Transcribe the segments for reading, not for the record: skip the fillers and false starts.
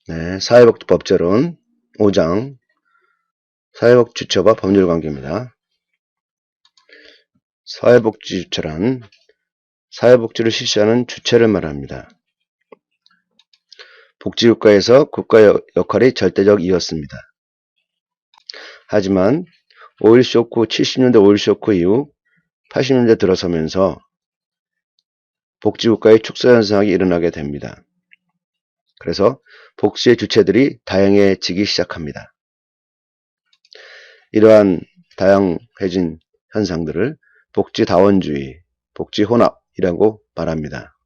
네, 사회복지법제론 5장 사회복지주체와 법률관계입니다. 사회복지주체란 사회복지를 실시하는 주체를 말합니다. 복지국가에서 국가 역할이 절대적이었습니다. 하지만 5.1 쇼크, 70년대 5.1 쇼크 이후 80년대 들어서면서 복지국가의 축소현상이 일어나게 됩니다. 그래서 복지의 주체들이 다양해지기 시작합니다. 이러한 다양해진 현상들을 복지다원주의, 복지혼합이라고 말합니다.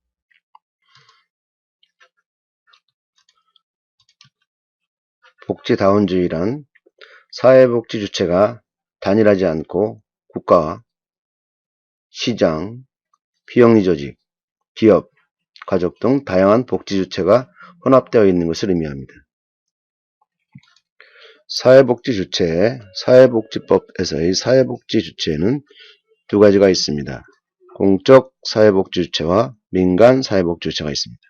복지다원주의란 사회복지 주체가 단일하지 않고 국가, 시장, 비영리 조직, 기업, 가족 등 다양한 복지 주체가 혼합되어 있는 것을 의미합니다. 사회복지 주체, 사회복지법에서의 사회복지 주체에는 두 가지가 있습니다. 공적 사회복지 주체와 민간 사회복지 주체가 있습니다.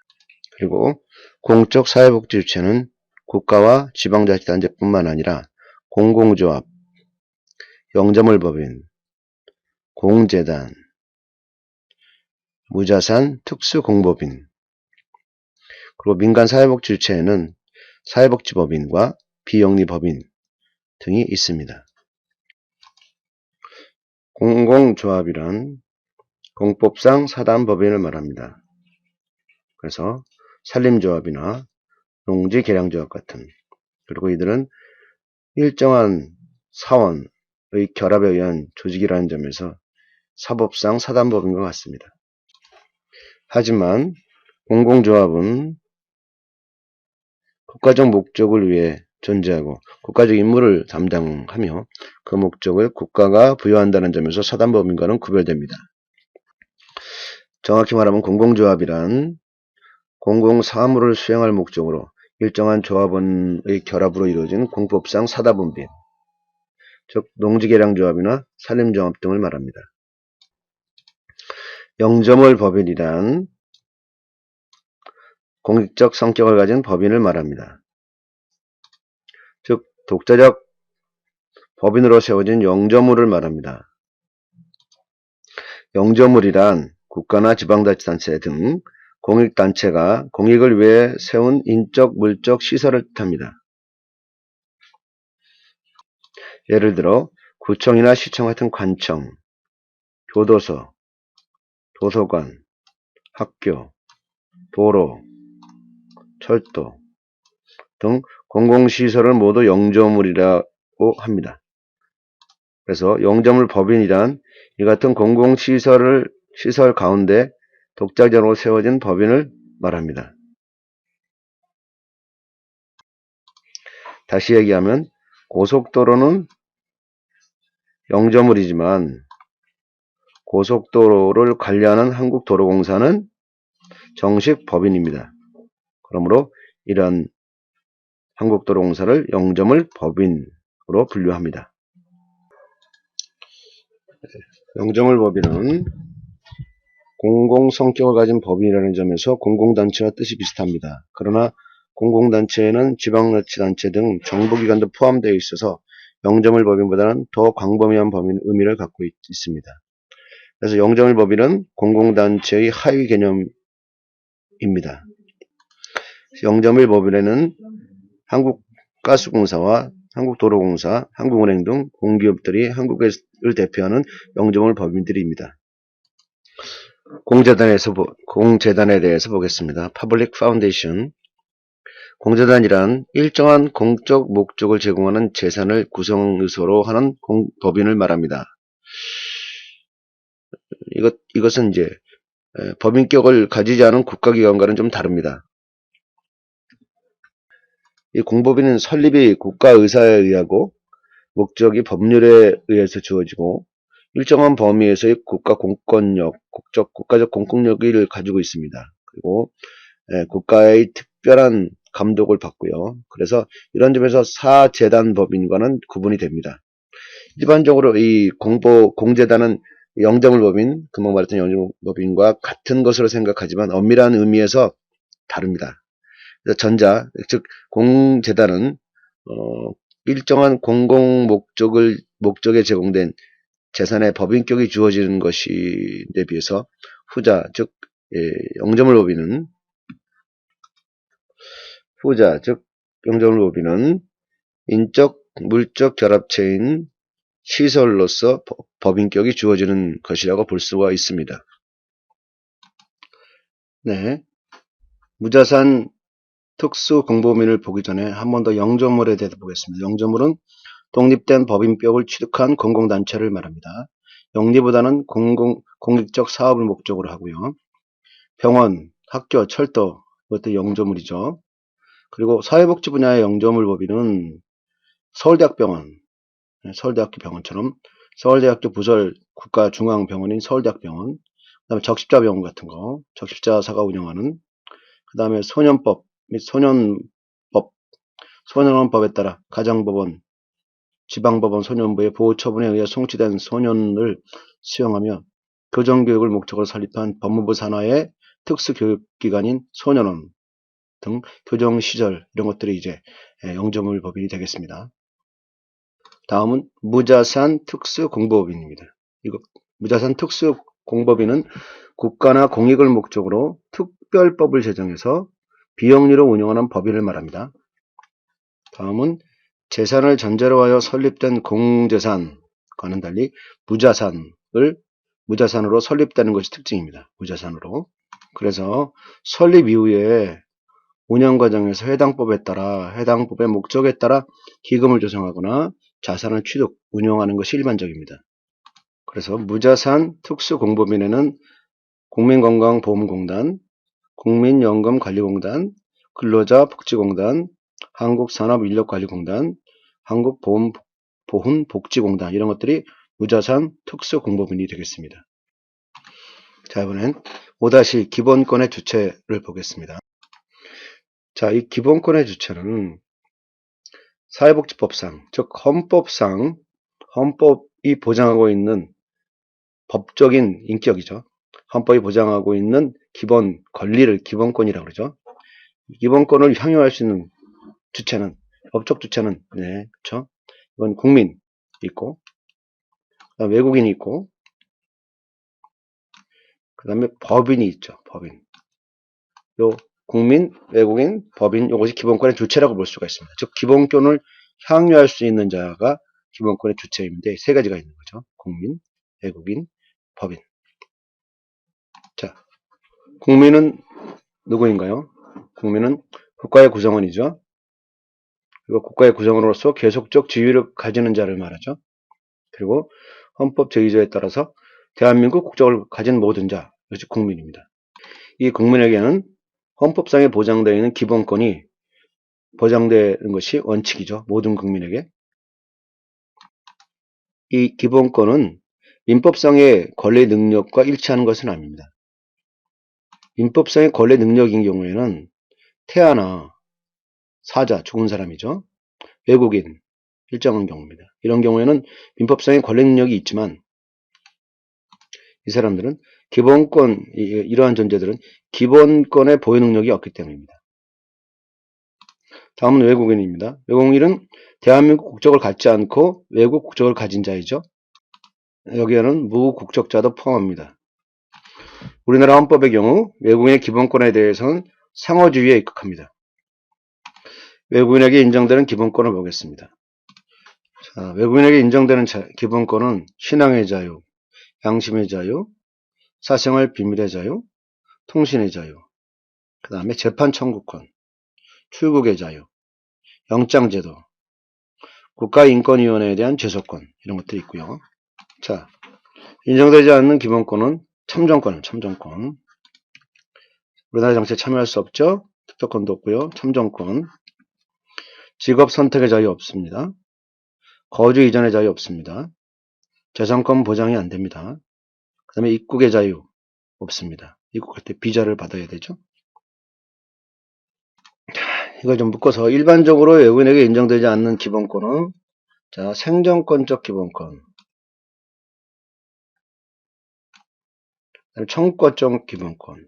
그리고 공적 사회복지 주체는 국가와 지방자치단체뿐만 아니라 공공조합, 영점물법인, 공재단, 무자산 특수공법인, 그리고 민간 사회복지 주체에는 사회복지법인과 비영리법인 등이 있습니다. 공공조합이란 공법상 사단법인을 말합니다. 그래서 산림조합이나 농지개량조합 같은, 그리고 이들은 일정한 사원의 결합에 의한 조직이라는 점에서 사법상 사단법인과 같습니다. 하지만 공공조합은 국가적 목적을 위해 존재하고 국가적 임무를 담당하며 그 목적을 국가가 부여한다는 점에서 사단법인과는 구별됩니다. 정확히 말하면 공공조합이란 공공사무를 수행할 목적으로 일정한 조합원의 결합으로 이루어진 공법상 사단법인, 즉 농지개량조합이나 산림조합 등을 말합니다. 영점월 법인이란 공익적 성격을 가진 법인을 말합니다. 즉 독자적 법인으로 세워진 영점물을 말합니다. 영점물이란 국가나 지방자치단체 등 공익단체가 공익을 위해 세운 인적, 물적 시설을 뜻합니다. 예를 들어 구청이나 시청 같은 관청, 교도소, 도서관, 학교, 도로, 철도 등 공공시설을 모두 영점물이라고 합니다. 그래서 영점물 법인이란 이 같은 공공시설 가운데 독자적으로 세워진 법인을 말합니다. 다시 얘기하면 고속도로는 영점물이지만 고속도로를 관리하는 한국도로공사는 정식 법인입니다. 그러므로 이러한 한국도로공사를 영점물 법인으로 분류합니다. 영점물 법인은 공공성격을 가진 법인이라는 점에서 공공단체와 뜻이 비슷합니다. 그러나 공공단체에는 지방자치단체 등 정부기관도 포함되어 있어서 영점물 법인보다는 더 광범위한 의미를 갖고 있습니다. 그래서 영점물 법인은 공공단체의 하위 개념입니다. 영점물 법인에는 한국가스공사와 한국도로공사, 한국은행 등 공기업들이 한국을 대표하는 영점물 법인들입니다. 공재단에 대해서 보겠습니다. Public Foundation. 공재단이란 일정한 공적 목적을 제공하는 재산을 구성요소로 하는 법인을 말합니다. 이것은 이제 법인격을 가지지 않은 국가기관과는 좀 다릅니다. 이 공법인은 설립이 국가의사에 의하고 목적이 법률에 의해서 주어지고 일정한 범위에서의 국가 공권력, 국가적 공권력을 가지고 있습니다. 그리고 국가의 특별한 감독을 받고요. 그래서 이런 점에서 사재단 법인과는 구분이 됩니다. 일반적으로 이 공재단은 영점물 법인, 금방 말했던 영점물 법인과 같은 것으로 생각하지만 엄밀한 의미에서 다릅니다. 전자, 즉 공재단은 일정한 공공 목적에 제공된 재산의 법인격이 주어지는 것인데 비해서 후자, 즉 영점을 법인은 인적, 물적 결합체인 시설로서 법인격이 주어지는 것이라고 볼 수가 있습니다. 네, 무자산 특수 공범인을 보기 전에 한 번 더 영조물에 대해서 보겠습니다. 영조물은 독립된 법인격을 취득한 공공단체를 말합니다. 영리보다는 공익적 사업을 목적으로 하고요. 병원, 학교, 철도, 이것도 영조물이죠. 그리고 사회복지 분야의 영조물 법인은 서울대학병원, 서울대학교 병원처럼 서울대학교 부설 국가중앙병원인 서울대학병원, 그 다음에 적십자병원 같은 거, 적십자사가 운영하는, 그 다음에 소년법 및 소년원법에 따라 가장법원, 지방법원 소년부의 보호처분에 의해 송치된 소년을 수용하며 교정교육을 목적으로 설립한 법무부 산하의 특수교육기관인 소년원 등 교정시설 이런 것들이 이제 영조물 법인이 되겠습니다. 다음은 무자산 특수공법인입니다. 이거 무자산 특수공법인은 국가나 공익을 목적으로 특별법을 제정해서 비영리로 운영하는 법인을 말합니다. 다음은 재산을 전제로 하여 설립된 공재산과는 달리 무자산으로 설립되는 것이 특징입니다. 무자산으로. 그래서 설립 이후에 운영 과정에서 해당 법의 목적에 따라 기금을 조성하거나 자산을 취득, 운용하는 것이 일반적입니다. 그래서 무자산 특수공법인에는 국민건강보험공단, 국민연금관리공단, 근로자복지공단, 한국산업인력관리공단, 한국보훈복지공단 이런 것들이 무자산 특수공법인이 되겠습니다. 자, 이번엔 5- 기본권의 주체를 보겠습니다. 자, 이 기본권의 주체는 사회복지법상, 즉 헌법이 보장하고 있는 법적인 인격이죠. 헌법이 보장하고 있는 기본 권리를 기본권이라고 그러죠. 기본권을 향유할 수 있는 주체는, 법적 주체는, 네, 그렇죠. 이건 국민 있고, 그다음 외국인이 있고, 그 다음에 법인이 있죠. 법인. 요 국민, 외국인, 법인, 이것이 기본권의 주체라고 볼 수가 있습니다. 즉 기본권을 향유할 수 있는 자가 기본권의 주체인데 세 가지가 있는 거죠. 국민, 외국인, 법인. 자, 국민은 누구인가요? 국민은 국가의 구성원이죠. 그리고 국가의 구성원으로서 계속적 지위를 가지는 자를 말하죠. 그리고 헌법 제2조에 따라서 대한민국 국적을 가진 모든 자, 이것이 국민입니다. 이 국민에게는 헌법상에 보장되어 있는 기본권이 보장되는 것이 원칙이죠. 모든 국민에게. 이 기본권은 민법상의 권리 능력과 일치하는 것은 아닙니다. 민법상의 권리 능력인 경우에는 태아나 사자, 죽은 사람이죠. 외국인, 일정한 경우입니다. 이런 경우에는 민법상의 권리 능력이 있지만 이 사람들은 기본권, 이러한 존재들은 기본권의 보유 능력이 없기 때문입니다. 다음은 외국인입니다. 외국인은 대한민국 국적을 갖지 않고 외국 국적을 가진 자이죠. 여기에는 무국적자도 포함합니다. 우리나라 헌법의 경우 외국인의 기본권에 대해서는 상호주의에 입각합니다. 외국인에게 인정되는 기본권을 보겠습니다. 자, 외국인에게 인정되는 기본권은 신앙의 자유, 양심의 자유, 사생활 비밀의 자유, 통신의 자유, 그 다음에 재판 청구권, 출국의 자유, 영장제도, 국가인권위원회에 대한 제소권 이런 것들이 있고요. 자, 인정되지 않는 기본권은 참정권. 우리나라 정치에 참여할 수 없죠. 투표권도 없고요. 참정권. 직업 선택의 자유 없습니다. 거주 이전의 자유 없습니다. 재산권 보장이 안 됩니다. 그 다음에 입국의 자유 없습니다. 입국할 때 비자를 받아야 되죠. 이걸 좀 묶어서 일반적으로 외국인에게 인정되지 않는 기본권은 자, 생존권적 기본권, 청구권적 기본권,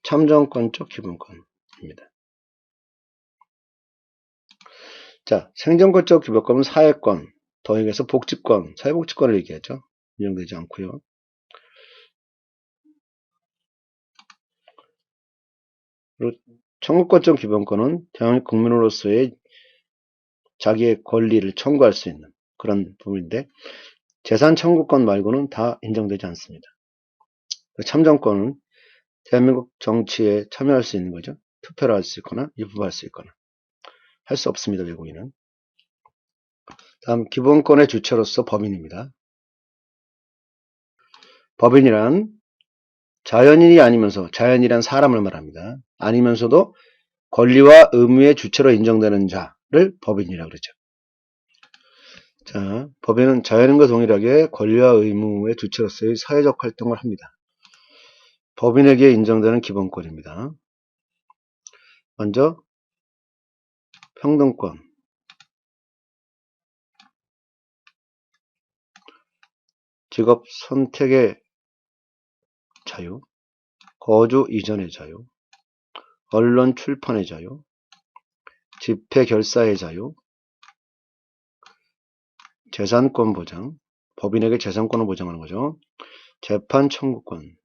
참정권적 기본권입니다. 자, 생존권적 기본권은 사회권, 더해서 복지권, 사회복지권을 얘기하죠. 인정되지 않고요. 그리고 청구권적 기본권은 대한민국 국민으로서의 자기의 권리를 청구할 수 있는 그런 부분인데, 재산 청구권 말고는 다 인정되지 않습니다. 참정권은 대한민국 정치에 참여할 수 있는 거죠. 투표를 할 수 있거나 입법할 수 있거나 할 수 없습니다. 외국인은. 다음 기본권의 주체로서 법인입니다. 법인이란 자연인이 아니면서, 자연이란 사람을 말합니다. 아니면서도 권리와 의무의 주체로 인정되는 자를 법인이라고 그러죠. 자, 법인은 자연인과 동일하게 권리와 의무의 주체로서의 사회적 활동을 합니다. 법인에게 인정되는 기본권입니다. 먼저 평등권, 직업 선택의 자유, 거주 이전의 자유, 언론 출판의 자유, 집회 결사의 자유, 재산권 보장, 법인에게 재산권을 보장하는 거죠. 재판 청구권,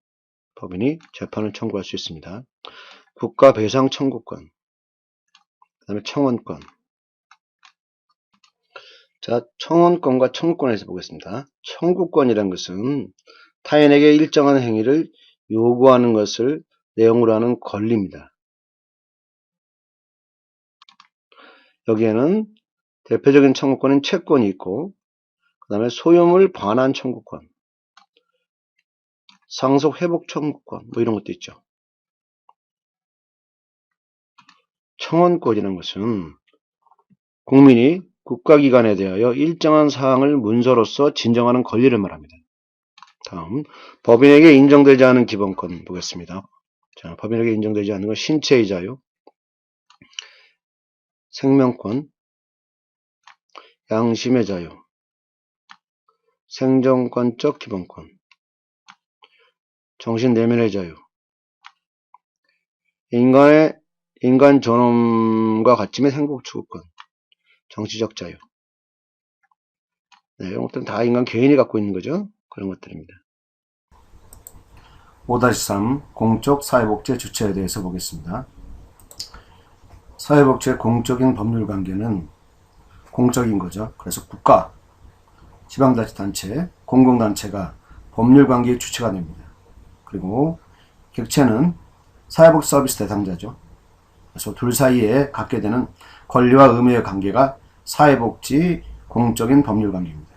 법인이 재판을 청구할 수 있습니다. 국가 배상 청구권, 그 다음에 청원권. 자, 청원권과 청구권에서 보겠습니다. 청구권이란 것은 타인에게 일정한 행위를 요구하는 것을 내용으로 하는 권리입니다. 여기에는 대표적인 청구권은 채권이 있고, 그 다음에 소유물 반환 청구권, 상속 회복 청구권, 뭐 이런 것도 있죠. 청원권이라는 것은 국민이 국가기관에 대하여 일정한 사항을 문서로서 진정하는 권리를 말합니다. 다음, 법인에게 인정되지 않은 기본권 보겠습니다. 자, 법인에게 인정되지 않는 건 신체의 자유, 생명권, 양심의 자유, 생존권적 기본권, 정신 내면의 자유, 인간 존엄과 가침의 행복 추구권, 정치적 자유. 네, 이런 것들은 다 인간 개인이 갖고 있는 거죠. 그런 것들입니다. 5-3 공적 사회복지 주체에 대해서 보겠습니다. 사회복지의 공적인 법률관계는 공적인 거죠. 그래서 국가, 지방자치단체, 공공단체가 법률관계의 주체가 됩니다. 그리고 객체는 사회복지 서비스 대상자죠. 그래서 둘 사이에 갖게 되는 권리와 의무의 관계가 사회복지 공적인 법률관계입니다.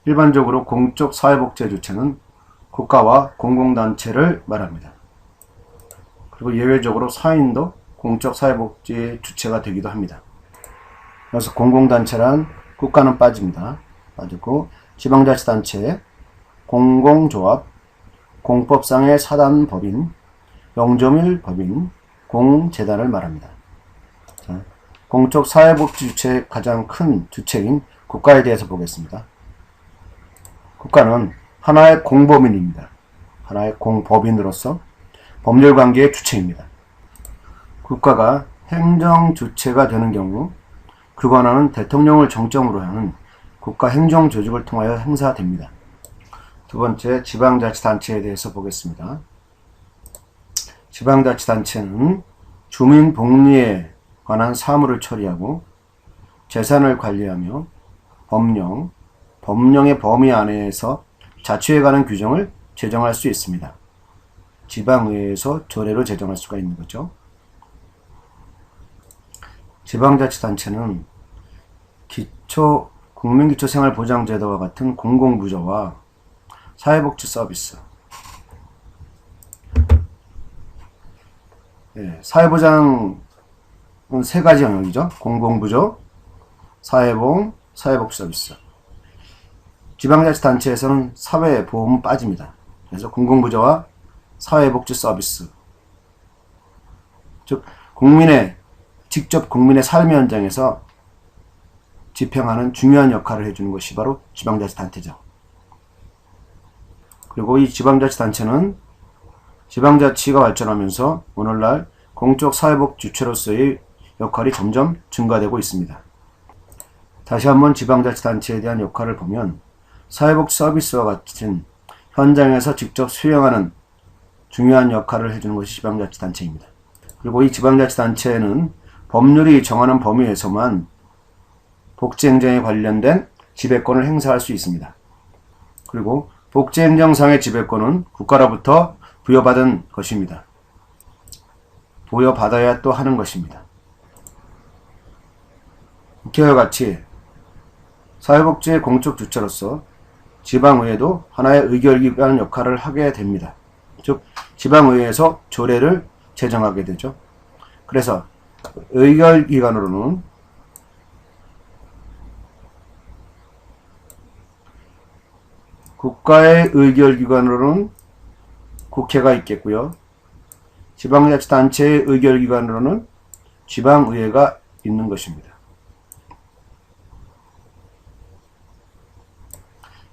일반적으로 공적 사회복지의 주체는 국가와 공공단체를 말합니다. 그리고 예외적으로 사인도 공적 사회복지의 주체가 되기도 합니다. 그래서 공공단체란 국가는 빠집니다. 빠지고 지방자치단체, 공공조합, 공법상의 사단법인, 영조밀 법인, 공재단을 말합니다. 자, 공적 사회복지 주체의 가장 큰 주체인 국가에 대해서 보겠습니다. 국가는 하나의 공법인입니다. 하나의 공법인으로서 법률관계의 주체입니다. 국가가 행정주체가 되는 경우 그 권한은 대통령을 정점으로 하는 국가행정조직을 통하여 행사됩니다. 두 번째, 지방자치단체에 대해서 보겠습니다. 지방자치단체는 주민복리에 관한 사무를 처리하고 재산을 관리하며 법령의 범위 안에서 자치에 관한 규정을 제정할 수 있습니다. 지방의회에서 조례로 제정할 수가 있는 거죠. 지방자치단체는 국민기초생활보장제도와 같은 공공부조와 사회복지 서비스, 사회보장은 세 가지 영역이죠. 공공부조, 사회보험, 사회복지 서비스. 지방자치단체에서는 사회보험은 빠집니다. 그래서 공공부조와 사회복지 서비스, 즉 직접 국민의 삶의 현장에서 집행하는 중요한 역할을 해주는 것이 바로 지방자치단체죠. 그리고 이 지방자치단체는 지방자치가 발전하면서 오늘날 공적 사회복 주체로서의 역할이 점점 증가되고 있습니다. 다시 한번 지방자치단체에 대한 역할을 보면 사회복 서비스와 같은 현장에서 직접 수행하는 중요한 역할을 해주는 것이 지방자치단체입니다. 그리고 이 지방자치단체는 법률이 정하는 범위에서만 복지행정에 관련된 지배권을 행사할 수 있습니다. 그리고 복지행정상의 지배권은 국가로부터 부여받은 것입니다. 부여받아야 또 하는 것입니다. 이와 같이 사회복지의 공적 주체로서 지방의회도 하나의 의결기관 역할을 하게 됩니다. 즉 지방의회에서 조례를 제정하게 되죠. 그래서 의결기관으로는 국가의 의결기관으로는 국회가 있겠고요. 지방자치단체의 의결기관으로는 지방의회가 있는 것입니다.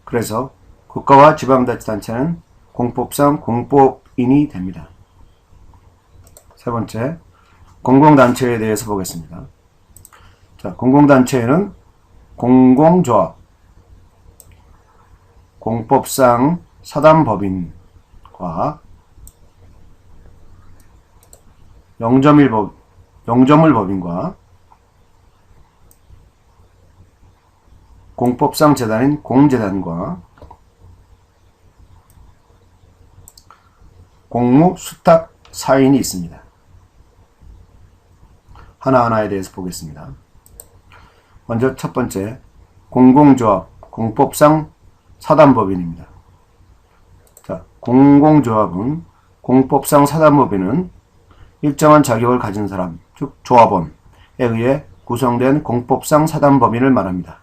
그래서 국가와 지방자치단체는 공법상 공법인이 됩니다. 세 번째, 공공단체에 대해서 보겠습니다. 자, 공공단체에는 공공조합, 공법상 사단법인과 영점일법인과 공법상 재단인 공재단과 공무수탁 사인이 있습니다. 하나하나에 대해서 보겠습니다. 먼저 첫 번째, 공공조합, 공법상 사단법인입니다. 자, 공공조합은 공법상 사단법인은 일정한 자격을 가진 사람, 즉 조합원에 의해 구성된 공법상 사단법인을 말합니다.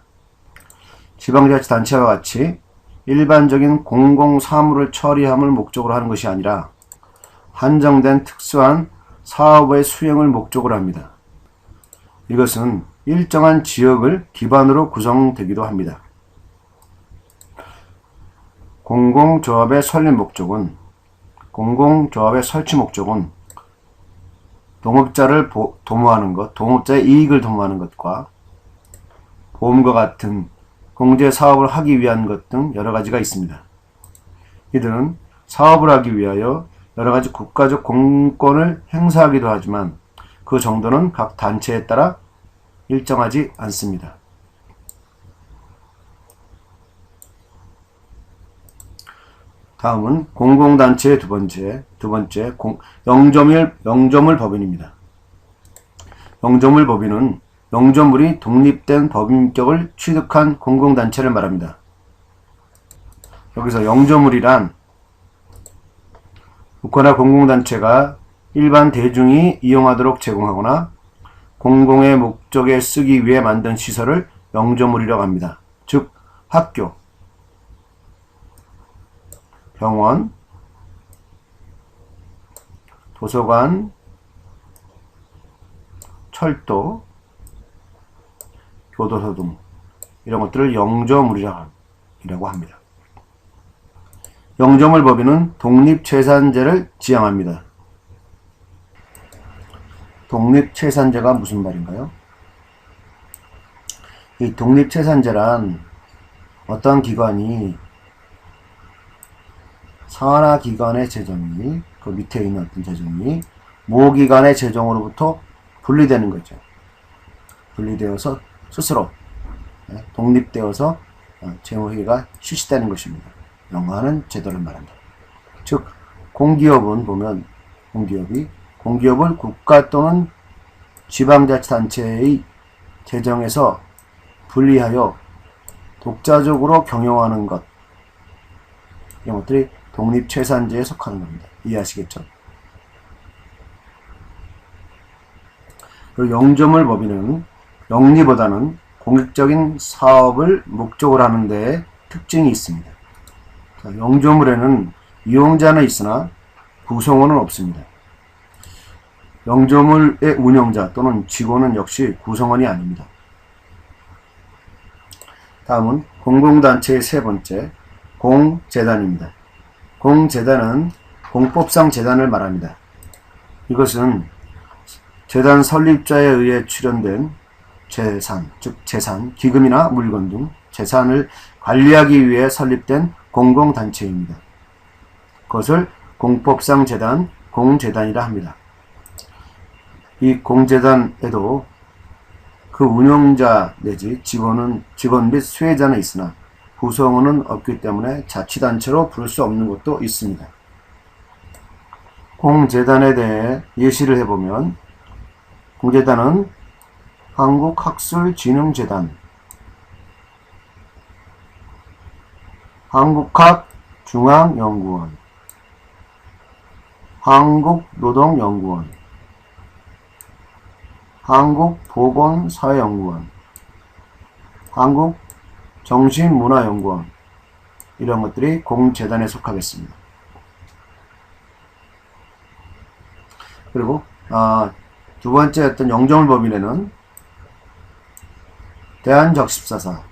지방자치단체와 같이 일반적인 공공사무를 처리함을 목적으로 하는 것이 아니라 한정된 특수한 사업의 수행을 목적으로 합니다. 이것은 일정한 지역을 기반으로 구성되기도 합니다. 공공조합의 설치 목적은 동업자를 도모하는 것, 동업자의 이익을 도모하는 것과 보험과 같은 공제 사업을 하기 위한 것 등 여러 가지가 있습니다. 이들은 사업을 하기 위하여 여러 가지 국가적 공권을 행사하기도 하지만 그 정도는 각 단체에 따라 일정하지 않습니다. 다음은 공공단체의 두 번째 영조물 법인입니다. 영조물 법인은 영조물이 독립된 법인격을 취득한 공공단체를 말합니다. 여기서 영조물이란 국가나 공공단체가 일반 대중이 이용하도록 제공하거나 공공의 목적에 쓰기 위해 만든 시설을 영조물이라고 합니다. 즉 학교, 병원, 도서관, 철도, 교도소 등 이런 것들을 영조물이라고 합니다. 영조물 법인은 독립채산제를 지향합니다. 독립채산제가 무슨 말인가요? 이 독립채산제란 어떤 기관이 산하 기관의 재정이 그 밑에 있는 어떤 재정이 모 기관의 재정으로부터 분리되는 거죠. 분리되어서 스스로 독립되어서 재무회계가 실시되는 것입니다. 영하는 제도를 말한다. 즉 공기업은 보면 공기업을 국가 또는 지방자치단체의 재정에서 분리하여 독자적으로 경영하는 것, 이런 것들이 독립채산제에 속하는 겁니다. 이해하시겠죠? 그리고 영조물 법인은 영리보다는 공익적인 사업을 목적으로 하는 데 특징이 있습니다. 자, 영조물에는 이용자는 있으나 구성원은 없습니다. 영조물의 운영자 또는 직원은 역시 구성원이 아닙니다. 다음은 공공단체의 세 번째, 공재단입니다. 공재단은 공법상 재단을 말합니다. 이것은 재단 설립자에 의해 출연된 재산, 즉 재산, 기금이나 물건 등 재산을 관리하기 위해 설립된 공공단체입니다. 그것을 공법상 재단, 공재단이라 합니다. 이 공재단에도 그 운영자 내지 직원 및 수혜자는 있으나 구성원은 없기 때문에 자치단체로 부를 수 없는 것도 있습니다. 공재단에 대해 예시를 해보면 공재단은 한국학술진흥재단, 한국학중앙연구원, 한국노동연구원, 한국보건사회연구원, 한국정신문화연구원, 이런 것들이 공재단에 속하겠습니다. 그리고 두 번째 어떤 영정을 법인에는 대한적십사사,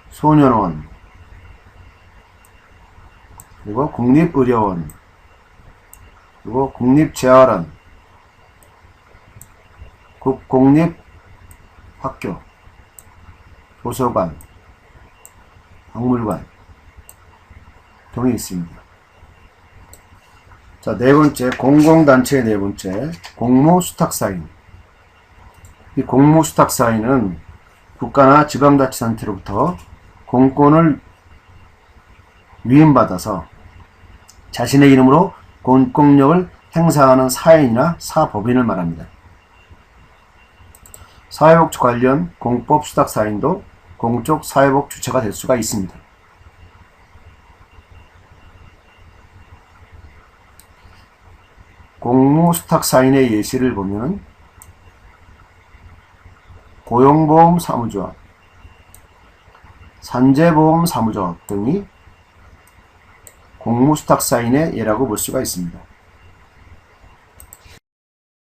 소년원, 그리고 국립의료원, 그리고 국립재활원, 국공립학교, 도서관, 박물관 등이 있습니다. 자, 네 번째, 공공단체의 네 번째, 공무수탁사인. 이 공무수탁사인은 국가나 지방자치단체로부터 공권을 위임받아서 자신의 이름으로 공권력을 행사하는 사인이나 사법인을 말합니다. 사회복지 관련 공법 수탁사인도 공적 사회복 주체가 될 수가 있습니다. 공무수탁사인의 예시를 보면 고용보험사무조합, 산재보험사무조합 등이 공무수탁사인의 예라고 볼 수가 있습니다.